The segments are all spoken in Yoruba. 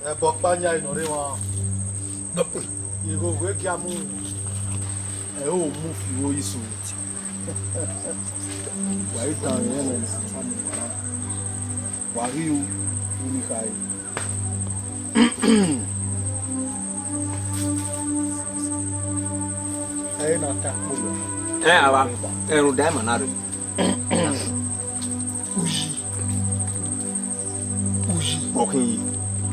Bokpanya inore wa. You go wake your moon. Oh, move you isu. Why down here and family? Why you unikai? Hey, not that move. Aba. Erudai manare. Uji. Okay.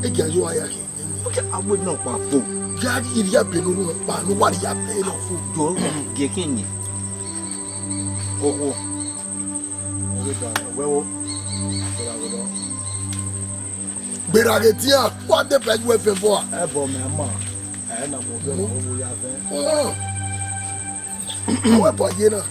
Ejayo ayake. Okay, I would not pa fo. Jadi iria benuru pa no wari ya pe no fo. Jo gekinyi. Oho. Wewo. Beragetia, what the pledge weapon for? Ebo me ma. Na mo be mo wo ya fe. Oh. Wepo yena.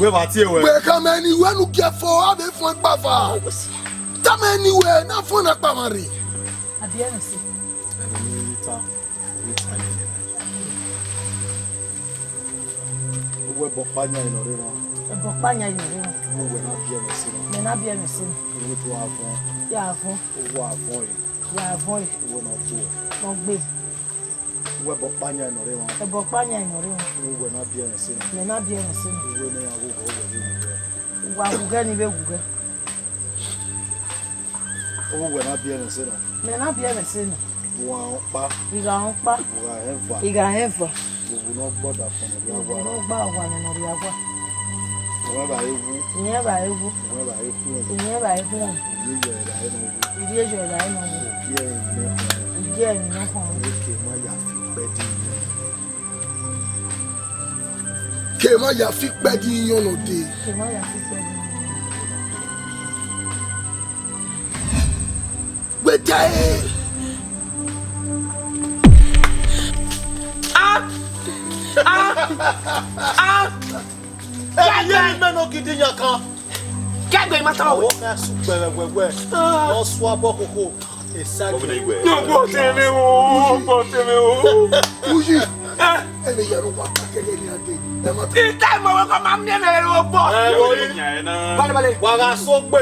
We come anywhere no get for how they find Bafa. Come anywhere, not for a Pamari. At the end, see. We Bokpanya in Orema. Bokpanya in Orema. We will not be a machine. May not be a machine. We will have one. Yeah, avoid. Yeah, avoid. We will not go. Don't be. We Bokpanya in Orema. Bokpanya in Orema. We will not be a machine. May not be a machine. We will not go. Wagani be Google. We will not be a machine. May not be a machine. Wow, pa. We got pa. We got ever. We will not bother from the Agua. We will not bow one and the agua. Wherever you never I will. wherever you Never I won't. you We did your line on you. Yeah, no home. Kema ya fit bedi yon no day. Kema ya fit bedi. Wetae. Ye me no gidi nyakan. Kagbe mata o. Na su wewe. No so abokoko. Esagi. No go teme o. Uji. Ele yaro wa kakele ni ade. Ita mo ko mam ne me ro bo. Bale. Wa ga so gbe.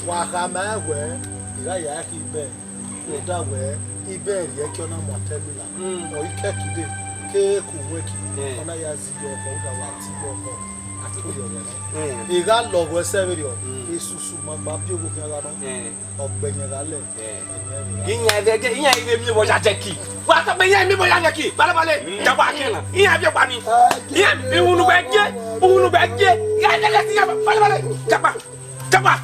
Wa ga ma we. Ira ya ki be. O da we. Ibe ri e ki ona mo terminal. O ike kide. Ke ku weki. Ona ya zi yo ko da wa ti yo ko. Iga logo severio. Isusu magba bi ogo kan ra no. Ogbenye ga le. Inya ibe mi bo ja jeki. Wa so be yin mi bo ja jeki. Bale. Jaba kina. Inya bi pa mi. Inya mi unu be je. Ya le ti ya bale. Jaba.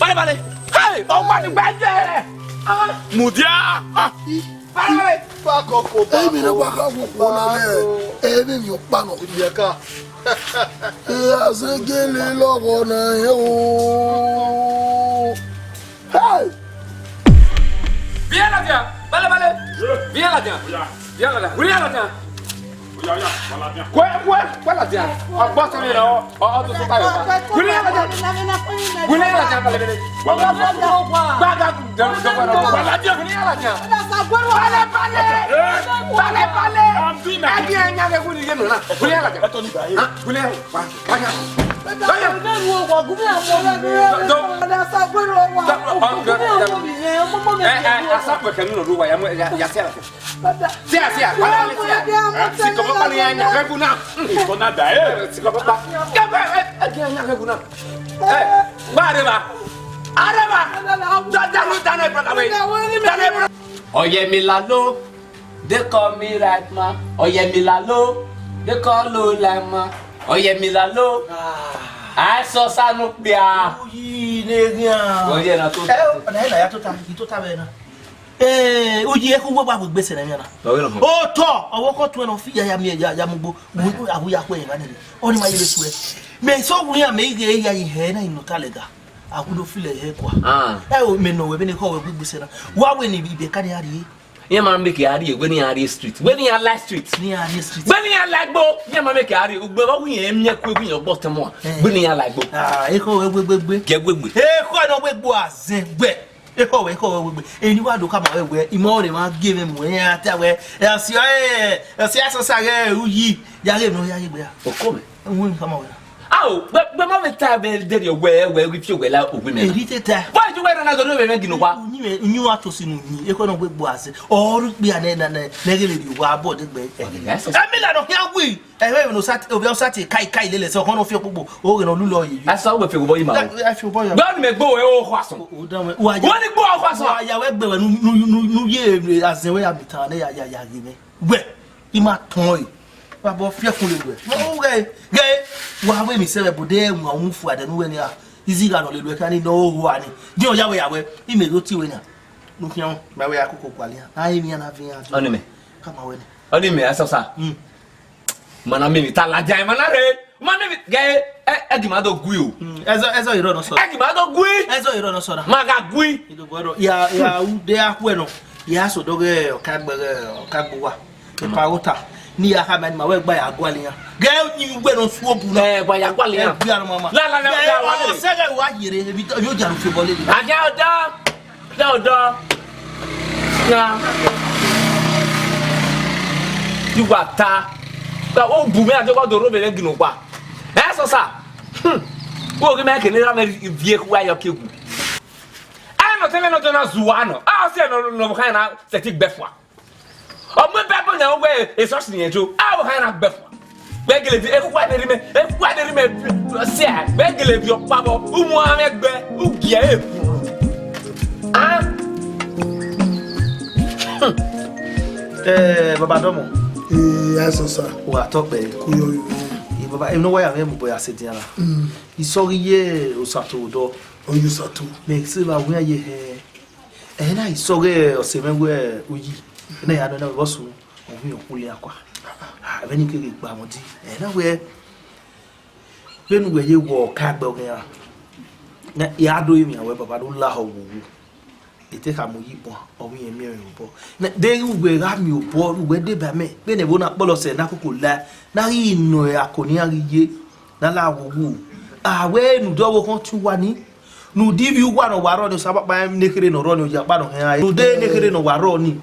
Bale. Hey, o ma ni be je. Mudia. Bale. Pa koko ba. Mi na waka wo na le. Mi o pa no. Yeka. Azegele logo na o. Hey! Viens là, viens. Bale. Viens là, viens. Viens là. Viens là, viens. Quoi là, viens. On boit ça là. On te fait pas. Viens là, viens. Viens là, viens. Bale. Oye mi lalo, they call me right ma. Oye mi lalo, they call lo like ma. Oye mi lalo, I saw sanu bia. Uji negia. Oye na to. Na ya to ta be na. Uji e ku gbo gbo gbese na mi na. O to, owo ko to na fi ya mi ya mugbo. Awu ya ko yin na ni. O ni ma yele su e. Me so wu ya me ge ya ihe na inu talega. I could feel a hair. I will mean no when they call a good business. Why when you be carrying? Yeah, make a area when you are the street. When you are light street, near the street. When you are like Bo, yeah, make a area. But we aim your quick your bottom one. When you are like Bo. Echo get with me. Eh, quite a way was wet. Echo, and you want to come away. Immoral, give him way at that way. Else, ye, Yagam, no Yagam. Oh, come and won't come away. Oh, but the moment time did you wear with you well out of women. Why do you wear another woman? You are to see me, you couldn't whip was or be an end and negative you are boarded. I mean, I don't hear we. I have no sat over Sati, Kai Lillis, or one of your people, or no lawyer. I saw with your boy. I feel boy. Don't make boy or Wasson. Why do you go Wasson? New Year as the way I be turned. Well, he might toy. Babo fearfully good. No way. Gay. Why we say about them or move for the new one? Is he only looking no one? You know, Yahweh, he may go to winner. Look young, my way I cook Qualia. I mean, having a come away. Only me, I saw, sir. Manamini, Talajamanare, Manamit, gay, Edimado Gui. As I don't know, Edimado Gui, as I don't know, sir. Maga Gui, yeah, they are bueno. Yes, or Doge or Cagua, Paota. Ni Ahmed my work by Agualia. Girl, you went on swoop by Agualia. La, second 1 year, you don't feel bullied. I doubt. You got ta. The old boomer, I got the robe and you know what. That's all, sir. Well, make a vehicle while you're killed. I'm not telling you to Zuano. I'll say no kind of static before. Oh, my papa now where is something you. I will hand up before. Beggar, if what they remain, say, beggar, your papa, who want to who gave. Babadomo. Yes, sir. What talk, baby? I know why I am boy. I said, he saw ye or Sato door. Oh, you saw too. Make silver where ye hair. And I saw or seven where we. I don't know what's wrong. We are fully aqua. I have any kick Bamoti. And where when you walk cardboard here. Ya do me away, but I don't laugh. It take a moyipo or we a mirror. They will have me aboard where they by me. Then they won't not bollock and Nakula. Now he know a coniari ye. Nala woo. Ah, where no double want to one. No give you one of Waroni Sabbat by naked no run your battle. No day naked no Waroni.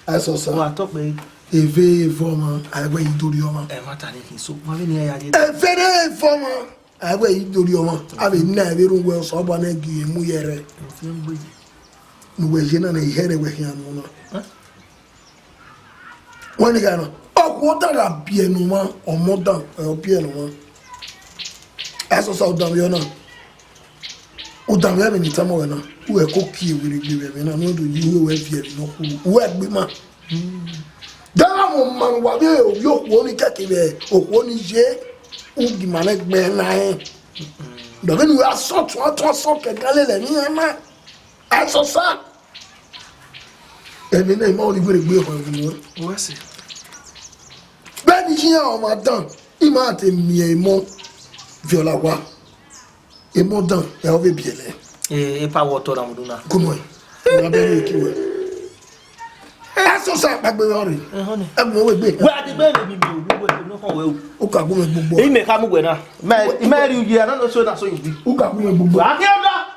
I saw some top a very former. I wait to your man. And what I think so. A very former. I wait to your man. I mean, never well someone and give Muyere. No way, you know, he had a way here. When you got oh, what are piano man or more than a piano man? As also down here now. Who don't have any time now? Who are cookie will give me? I know you will have no who have been man. Damn man, what you only get away or one is yet. Who give my leg man? The when we are such what was so Galilee, man. As also, and then I'm only very good for you. What's it? When you hear all my done, imagine me a month. Viola wa e modern e o bebiele e pa water na muduna kuno na be ni kiwe aso sa gbagbe ori e mo we gbe wa de be mi no kan we o ka gbo me gbogbo e me ka mu gbe na me ri uji na no so na so yu bi o ka gbo me gbogbo akioda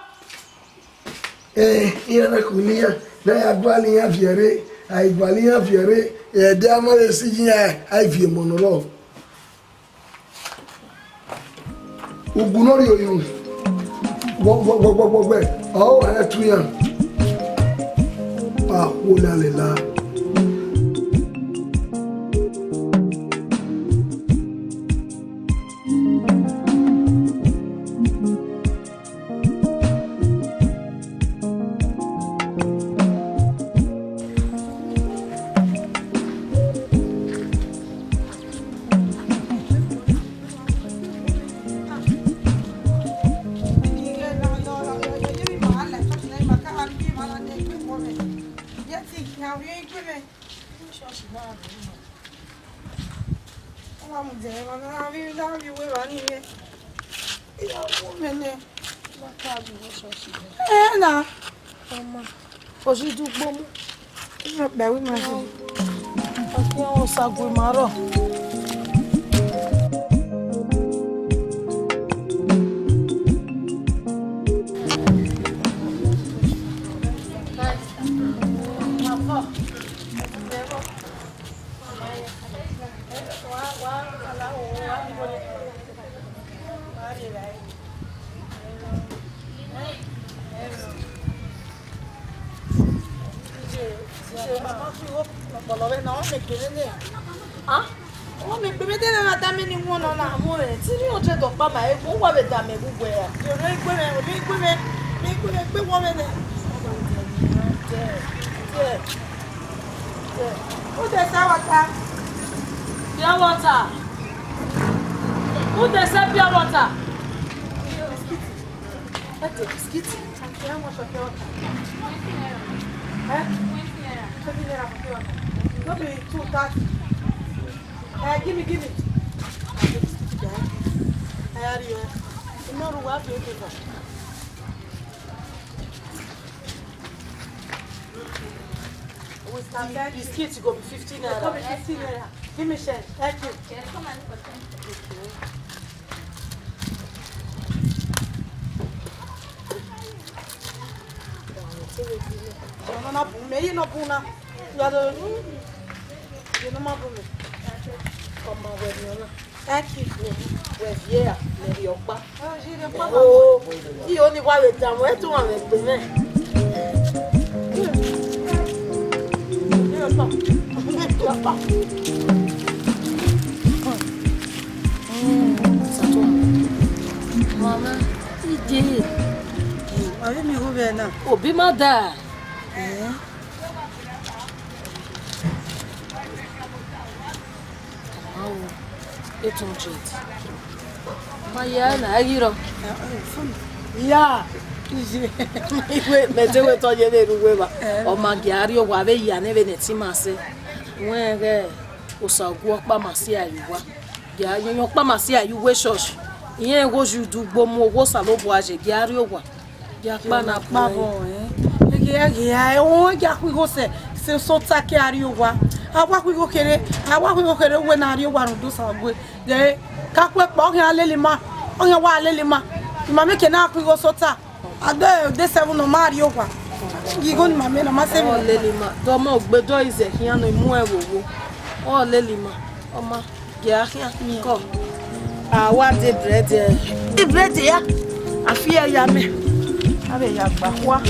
ira na kunia na ya gbali ya fiere ai gbali ya fiere e de amore si yin ai fi monolo Ugunori oyun gbogbo oh etuyan ah wona lela Na. Hoje do bom. Bem, imagina. Aqui é um sagu marrom. Give me. Biscuits go be 15 naira. Give me share. Thank you. Mama, ide. Aí me governa. Obi mada. It's on cheat. Mayana, agiro. Ya. Metewe to je le ruwe ba. O magiari o wa be ya ne be neti mase. Were osagu opa mase ayuwa. Ya yan opa mase ayuwe church. Iyen go judu gbomo owo salobo aje giari o wa. Ya pa na pa Bom, é onde a coisa se solta que ariuwa. Agua coisa querer o nariuwa no do sabe. De kakwe pa o alelima. O yan wa alelima. Mama que na coisa solta. Ade de seven no mariuwa. Gigo ni mama na mase o lelima. Do mo gbedo ize kian no imu ewowo. O lelima. O ma giaria ko. Awa de bread. de bread ya. Afia ya me. Abe ya gba wa.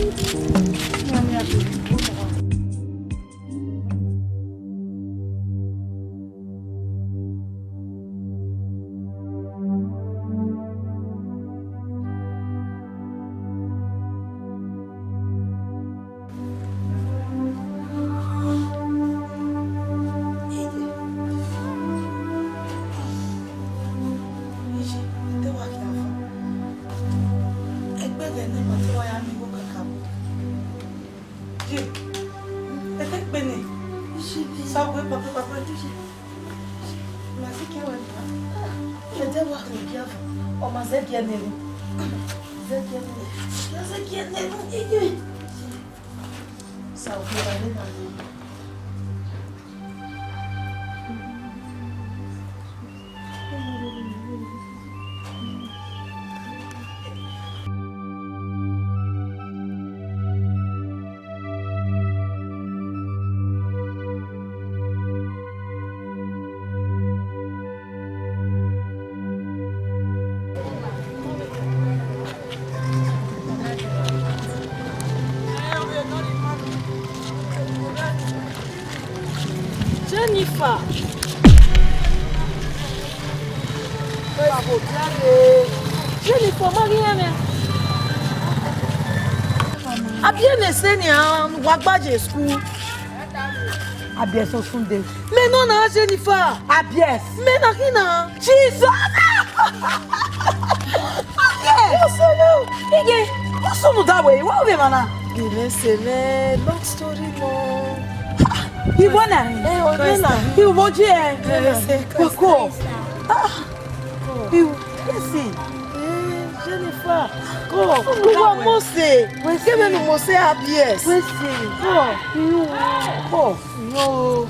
Jennifer. Jennifer, Mariana. Abia senia wagbaje school. Abia so Sunday. Me no na Jennifer. Abia. Me na kina. Jesus. Osolo. Ige. Osolo that way. What we mana? Give long story more. Ibona. Odela. Iwoje. Koko. Ah. Iwo. Yes. Sister, go. Go, Mose. Give me the Mose ABS. Wait, see. Go. No.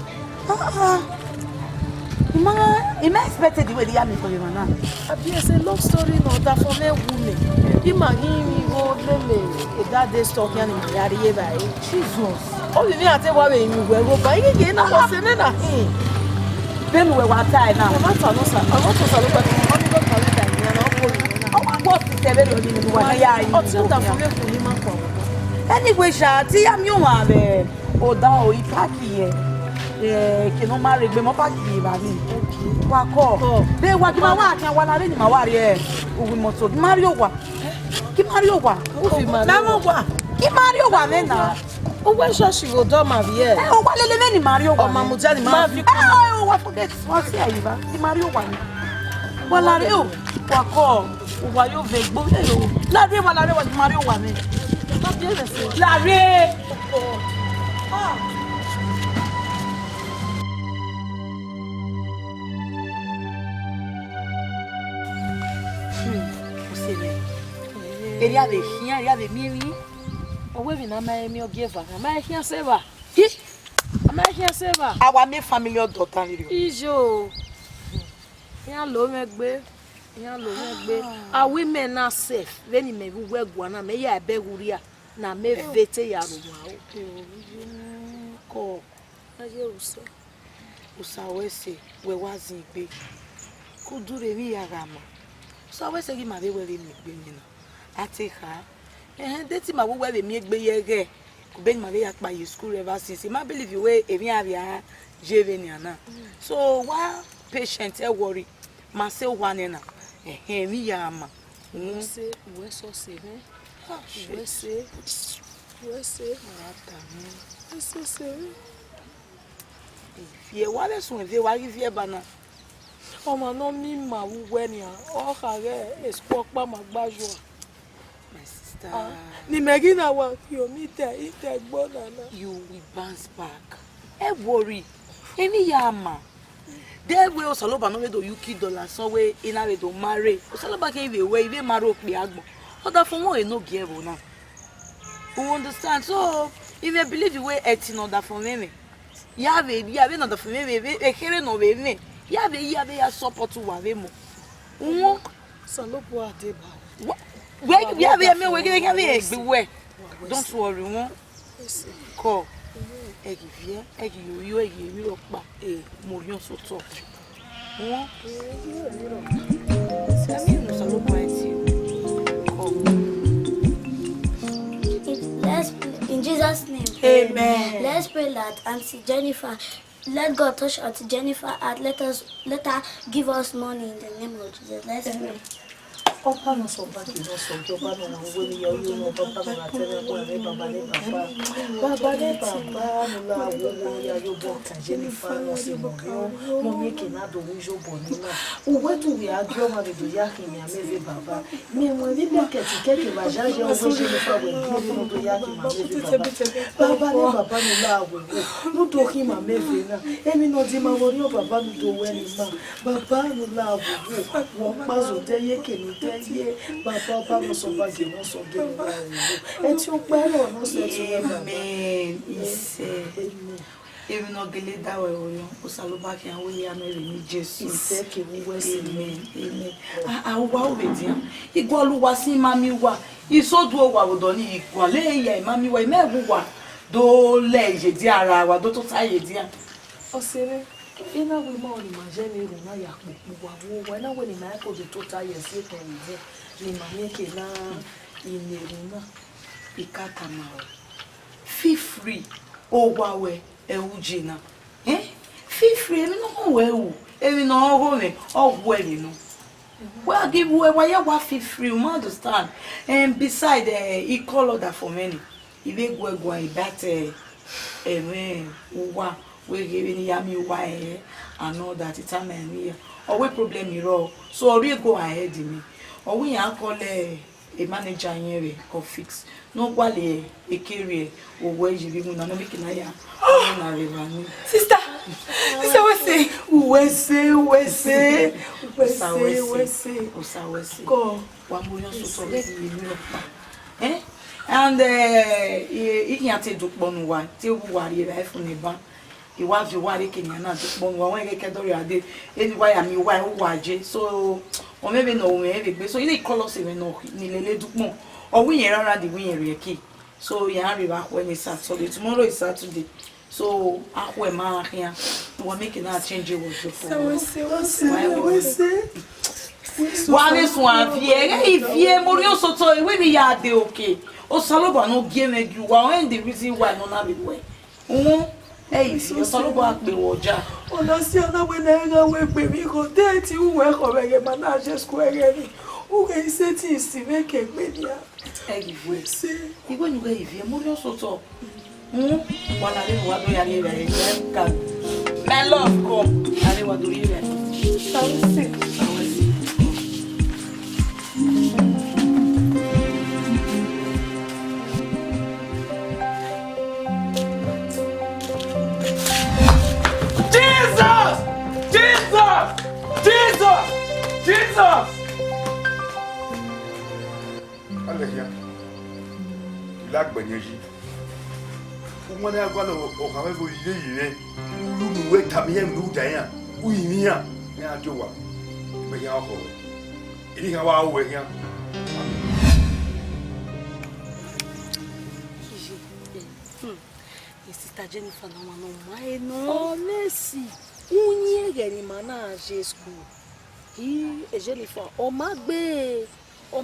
Am I expected the way they are me for you now? ABS a love story no that for me woman. Imagine go lele. That day stock yan in yari by. Jesus. Oh, you need to tell what you go buy again. I was saying that. Then we were tired now. I want to salute but money go collect that. What is the very ordinary one? Yeah, anyway, Shati, I'm young. Oda o ipaki ye. Kino marry be mo paki ba ni. Wa ko. Be wa ki ma wa kan wa na re ni ma wa re. Owi mo so Mario wa. Ki Mario wa. Na mo wa. Ki Mario wa me na. O when she go do ma vie. O wa lele me ni Mario wa. O ma mujani ma fi. O wa forget. Wa si ayi ba. Ki Mario wa ni. Wa la re o. Wa ko. O wa yo ve gbo le o. La re wa ki Mario wa me. Ma bien laissé. La re. Ele ave hia, ele ave mimi. Owe bi na ma emi ogieva. Ma hia seva. Ma hia seva. Our main family daughter ni. Ijo. Yan lo megbe. A women na safe. When me we gwa na me ya be wuria na me vete ya ruwa. Ko. Aje uso. Usa wese we wazi igbe. Kudure mi ya gama. Usa wese gi ma be we mi igbe ni na. Ati ha deti ma wo we mi egbe yege ku be ma be ya pa you school ever since ma believe you we emi avia jeveni ana so while patient e worry ma say one na mi ya ma se we so se we se ata mi se se fie wa le sun fie wa ri fie bana o ma no mi ma wo we ni o kare espo pa ma gbajo. Ni megina wa Iyekagbon na. You will bounce back. E worry. Emi ya ma. There we osaloba no we do $UK so we ina we do marry. Osaloba ke we marry pe agbon. Other for one no gero na. You understand? So if you believe you we etin other for me. Ya be no for me e kere no we me. Ya support wa we mo. Won salopo adeba. Don't worry, won. Ko. Egi vie, egi yo egi mi opa morion so talk. Won. Sami no salo poeti. Let's in Jesus' name. Amen. Let's pray that Auntie Jennifer, let God touch Auntie Jennifer and let her give us money in the name of Jesus. Let's pray. Opa no so ba ki no so jo ba no wo mi yo yo no baba na tere ko re baba no la wo ya yo bo ka Jennifer no se mo mi ke na do wo jo bo ni na o we tu we agyo ma de do ya ki mi ameze baba mi mo ni be ke ba ja je o bo Jennifer we ni mo do ya ki ma ameze baba no la wo no do ki ma ameze na emi no di ma mo ri o baba no do we ni ma baba no la wo pa zo te ye ke ni ye baba no so ba ge no so ge no e ti o pe ro no so ti ye baba ise even no gele da we o yo o saloba ki an we ya no re ni Jesu ise ke wo we si amen wa o be dia igwa Oluwa si mami wa isodu o wa odo ni igwa le ya mami wa mewu wa do le je di ara wa do to taye dia O sere ina we ma oni ma je ni na ya wa wo na we ni ma ko de to taye si to ni ma me ke na ineru na ikaka ma feel free o wa we e uji na feel free mi no we o emi no ho me o we ni no well give we why you feel free you understand and beside e call order for many ibe gwa that amen wa we give ni yami wa and all that it am me or we problem iro so we go ahead me or we yan call a manager here or fix no kwale e carry o we jibi mu na no make na ya na revani sister And you can't take one one till worry life on the bank. You want to worry Kenya not one when you can do your day. Anyway, I'm your wife who watch so or maybe no maybe so you need colors even no nearly do more. Or we are around the winner key. So you have back when it's Saturday. Tomorrow is Saturday. So I wear my here. We're making that change with your phone. One is one if you more so toy when we are the okay. O Saloba no game you are and the reason why no na be way. Hey, so Saloba be woja. O no see na we na we pe mi go date you we ko be manage square ni. O ke say things make pe dia. Hey, we say. You go you if you more so to. Wala le wa do ya le ka. My love come. Ale wa do ile. Jesus! Alléluia. Iyekagbon yeji. Umone agwana okame bo yeye. Ulu we tamiye ndu janya. Uyimiya. Ni ajowa. Me ya ho. Ini ka wa we ya. Sister Jennifer no mai no. Honestly, unye gani manage school. Jennifer, o magbe, o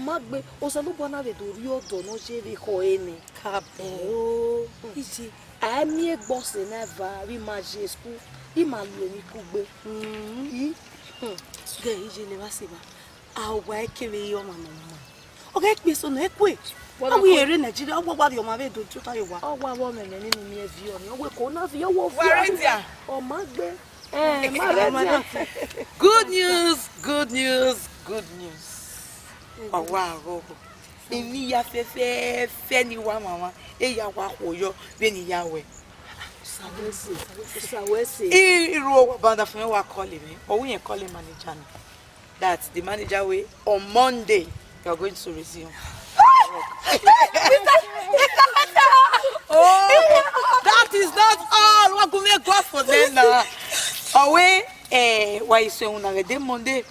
Saloba na ve do ri odo no je ve ko eni kabo. Iji, a mi egbo se never we maje school, I ma lo ni kugbe. Ge iji le ba se ba. A o gba ekere yo ma no ma. O ge pe so no ekwe. Awi ere Nigeria, o gba yo ma ve do tuta yo wa. O gba wo me ni mi e vi o ni, o we ko na fi yo wo fi. O magbe. Good news, good news, good news. Oh wow. Emi ya fe ni wa mama. E ya wa koyo be ni ya we. Sawesi. Iru banda fun wa call me. Or we call him manager. That's the manager way on Monday you are going to resume. Oh, that is not all. What go make God for them now? Away why you say una de Monday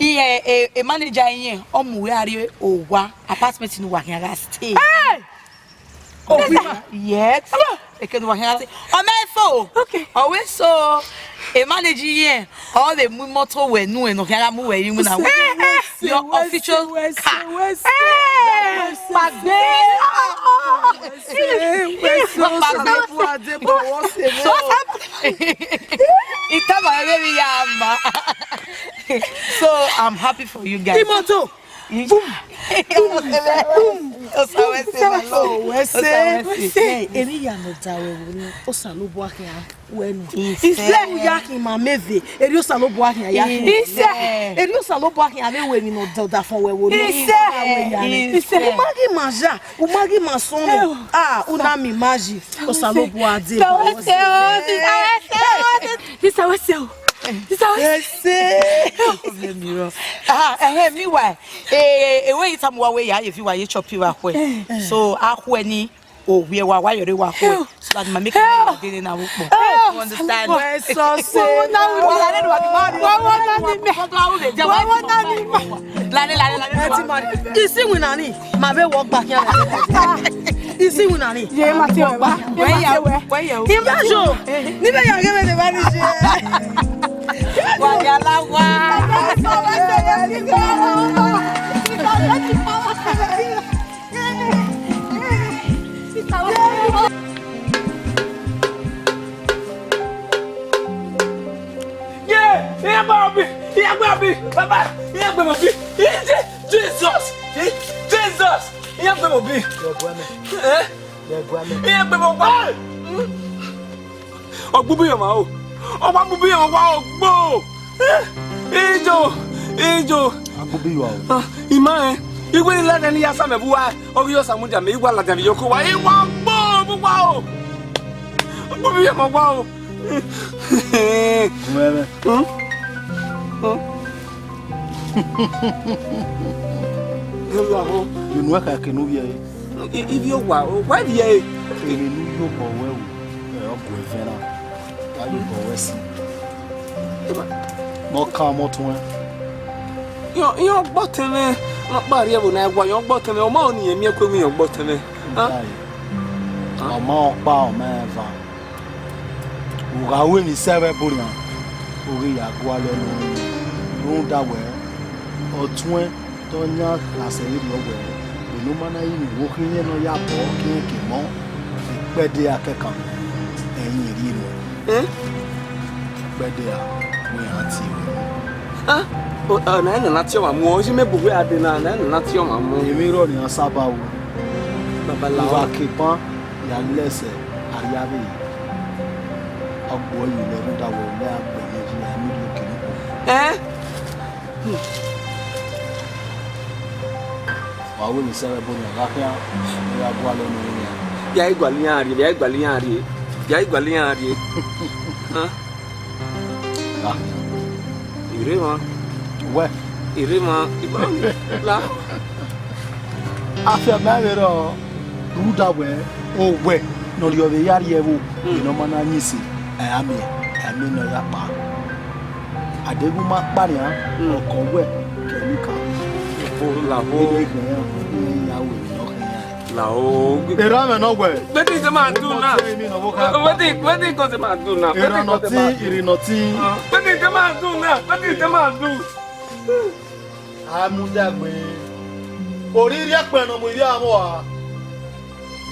a manager yin omuwe ari owa apartment ni wa here stay. Oh yes. E can wa here stay. O mefo. Okay. Away so a manager yin all the motor we nu no here mu we yin na. Your official car. So I'm happy for you guys. Timoto. Emi ya no dawe woni o Saloba ahia wenu. Ise ya ki ma meve, eri o Saloba ahia ya. Ise eri o Saloba ahia le we mi no da fon we wo ni. Ise o magi masono. Ah, una mi magi o Saloba ade. Me why? When you tell me if you are you chop you so I oh we are why you are so that my make you understand? You see when Nani, my baby walk back here. You see when Nani, yeah, Matthew, where you? Never you give me the money. Yeah, Bobby, Papa, Bobby, Jesus, Bobby, oh, Bobby, oh, my Bobby, oh, Angel, Ima, you will let any Asam Bua, or your Samuja, me, while I have your Kua, wow, Bobby, wow. Meme. You know I can hear you. If you why do you You go well. Go fena. Why you go west? More calm out one. Your bottom, not barrier when I want your bottom, or money, and me equipping your bottom. A more bow man. Uga win is 7 bullion. Uri agualo no that way. Or twin, Tonya, as a little way. The woman I walking in on your walking, came on. But they are come. And you know, but they are, we are tea. Oh, not your mamma. You may be where I did not your mamma. You may run your Sabah. Babalawa keep on your lesson. Ariabi. A boy you never that will never be I will say a boy. Yai Gualiari, Yai Gualiari, Yai Gualiari. Irima, where? Irima, La. After married or Ruda way, oh, where? No, you're the Yariabu, you know, Mananisi. I am here, I mean, no yapa. I did my barrier or come where can you come? La ho, the ramen nowhere. What is the man do now? What is the man do now? What is the man do now? What is the man do? I'm Mundagwe. Oriria Peno Muyamoa.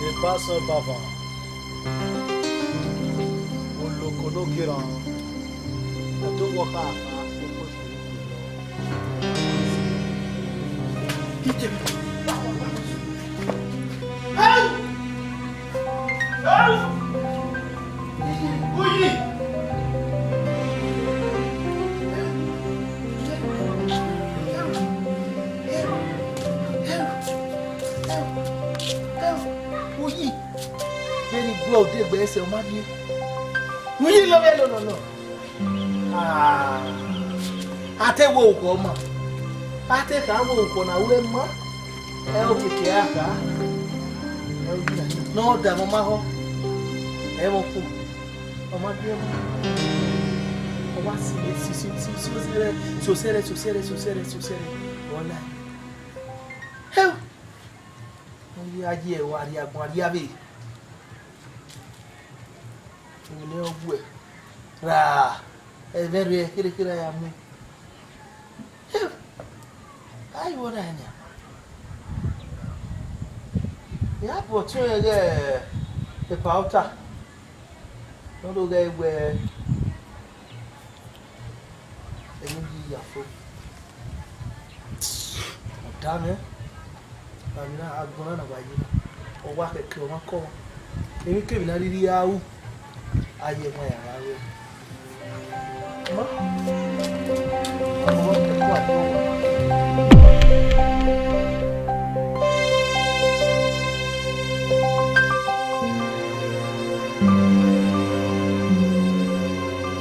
The Pastor Bava. Olokonogira. I don't walk out. Blow the best of my dear. Will you love it? No. I take walk, Oma. I take a walk on a woman. I'll be careful. No, the Mama. I won't cook. Oh, my dear. What's it? So serious. One night. Hell. Only idea what you have. Ra, é very aquele que era muito. Ai, orania. Ya botou ele é pauta. No lugar where ele ia foi. Tá, né? A mina agora na bahia. O wa que uma co. Ele que vina ali ao aye mo ya. Ma.